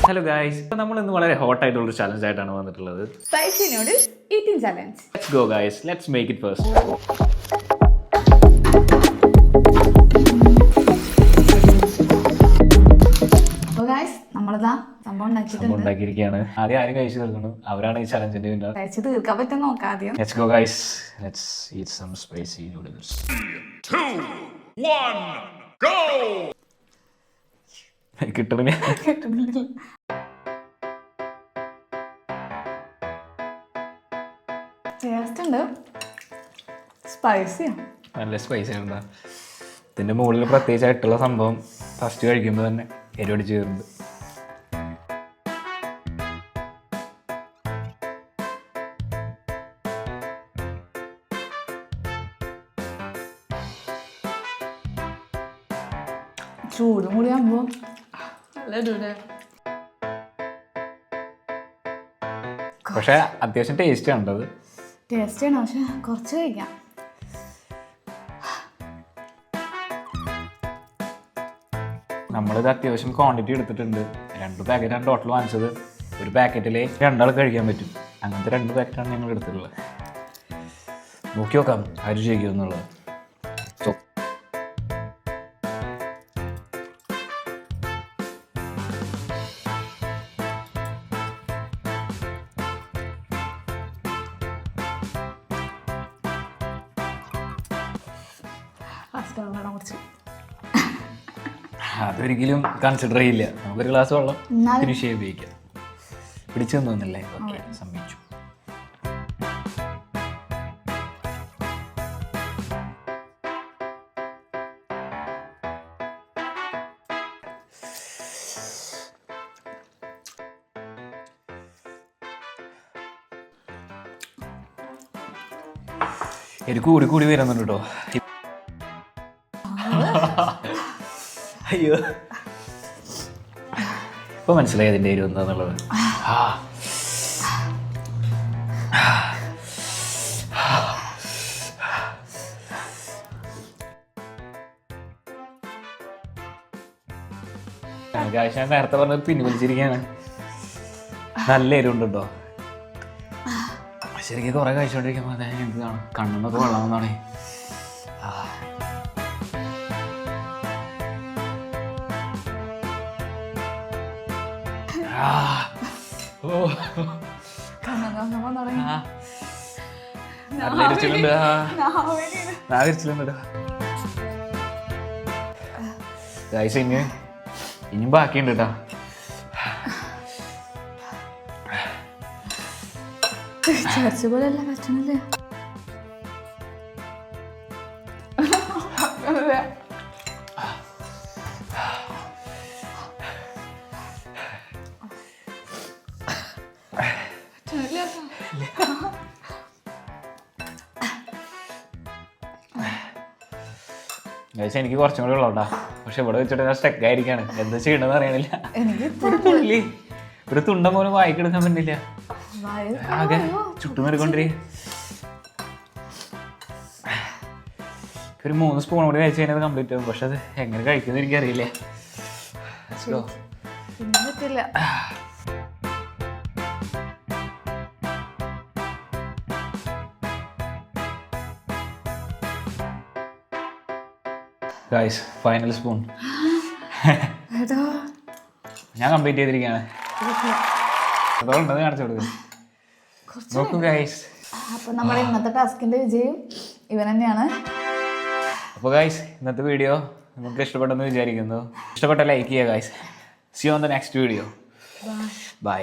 Hello guys, നമ്മൾ ഇന്ന് വളരെ ഹോട്ട് ആയിട്ടുള്ള ചലഞ്ച് ആയിട്ടാണ് വന്നിട്ടുള്ളത്. Spicy noodles eating challenge. Let's go guys, let's make it first. നമ്മളിതാ സംഭവം ഉണ്ടാക്കിയിരിക്കുകയാണ്. ആദ്യം ആരും കഴിച്ചു തീർക്കുന്നു, അവരാണ് ഈ ചലഞ്ചിന്റെ വിന്നർ. കഴിച്ച് തീർക്കാൻ പറ്റും നോക്കാം ആദ്യം. Let's go guys, let's eat some spicy noodles. 2, 1, go! കിട്ടുന്നില്ല. ടേസ്റ്റ് ഉണ്ട്, സ്പൈസിയാണ്, നല്ല സ്പൈസി ഉണ്ട്. ഇതിന്റെ മുകളിൽ പ്രത്യേകിച്ചായിട്ടുള്ള സംഭവം ഫസ്റ്റ് കഴിക്കുമ്പോൾ തന്നെ എരിവടി ചേരുന്നുണ്ട്. ചൂടും കൂടി ആകുമ്പോ നല്ല ഇടൂലേ. പക്ഷെ അത്യാവശ്യം ടേസ്റ്റ് ഉണ്ടത്. ടേസ്റ്റ് ആണ്, പക്ഷെ കുറച്ച് കഴിക്കാം. നമ്മളിത് അത്യാവശ്യം ക്വാണ്ടിറ്റി എടുത്തിട്ടുണ്ട്. 2 പാക്കറ്റാണ് ടോട്ടൽ വാങ്ങിച്ചത്. ഒരു പാക്കറ്റിൽ 2 ആൾ കഴിക്കാൻ പറ്റും. അങ്ങനത്തെ 2 പാക്കറ്റാണ് ഞങ്ങൾ എടുത്തിട്ടുള്ളത്. നോക്കി നോക്കാം ആര് ചെയ്യും എന്നുള്ളത്. അതൊരിക്കലും കൺസിഡർ ചെയ്യില്ല. നമുക്കൊരു ഗ്ലാസ് വെള്ളം ഫിനിഷ് ചെയ്ത് ഉപയോഗിക്കാം. പിടിച്ചു തന്നല്ലേ? ഓക്കെ, സമ്മതിച്ചു. എനിക്ക് കൂടി വരുന്നുണ്ട് കേട്ടോ. അയ്യോ, ഇപ്പൊ മനസ്സിലായി അതിൻ്റെ എരിവ് എന്താന്നുള്ളത്. ഞാൻ നേരത്തെ പറഞ്ഞത് പിൻവലിച്ചിരിക്കുകയാണ്. നല്ല എരിവുണ്ട് കേട്ടോ. ശരിക്കും കുറെ കഴിച്ചോണ്ടിരിക്കുമ്പോ എനിക്ക് കാണും കണ്ണൊക്കെ വെള്ളമെന്നാണ്. നല്ല ഇരിച്ചിലുണ്ട്. ഗൈസ് ഇനിയും ബാക്കിയുണ്ട് കേട്ടോ. പോലെയല്ല പറ്റണല്ലേ. ഗൈസ് എനിക്ക് കുറച്ചും കൂടി ഉള്ളൂട്ടാ. പക്ഷെ ഇവിടെ വെച്ചിട്ട് ഞാൻ സ്റ്റക്ക് ആയിരിക്കാണ്. എന്താ ചെയ്യണമെന്ന് അറിയണില്ല. ഒരു തുണ്ടം പോലും വായിക്കെടുക്കാൻ പറ്റില്ല. ആകെ ചുട്ടുനിർക്കൊണ്ടിരി. ഒരു 3 സ്പൂൺ കൂടി കഴിച്ച് കഴിഞ്ഞാൽ കംപ്ലീറ്റ് ആവും. പക്ഷെ അത് എങ്ങനെ കഴിക്കുമെന്ന് എനിക്കറിയില്ല. പറ്റില്ല. ഗൈസ് ഫൈനൽ സ്പൂൺ ഞാൻ കംപ്ലീറ്റ് ചെയ്തിരിക്കുകയാണ്. അതുകൊണ്ടത് കാണിച്ചു കൊടുക്കും. നോക്കൂ ഗൈസ്. അപ്പൊ നമ്മുടെ ഇന്നത്തെ ടാസ്കിന്റെ വിജയം ഇവൻ തന്നെയാണ്. അപ്പോൾ ഗൈസ് ഇന്നത്തെ വീഡിയോ നിങ്ങൾക്ക് ഇഷ്ടപ്പെട്ടെന്ന് വിചാരിക്കുന്നു. ഇഷ്ടപ്പെട്ട ലൈക്ക് ചെയ്യുക guys. See you on the next video. By.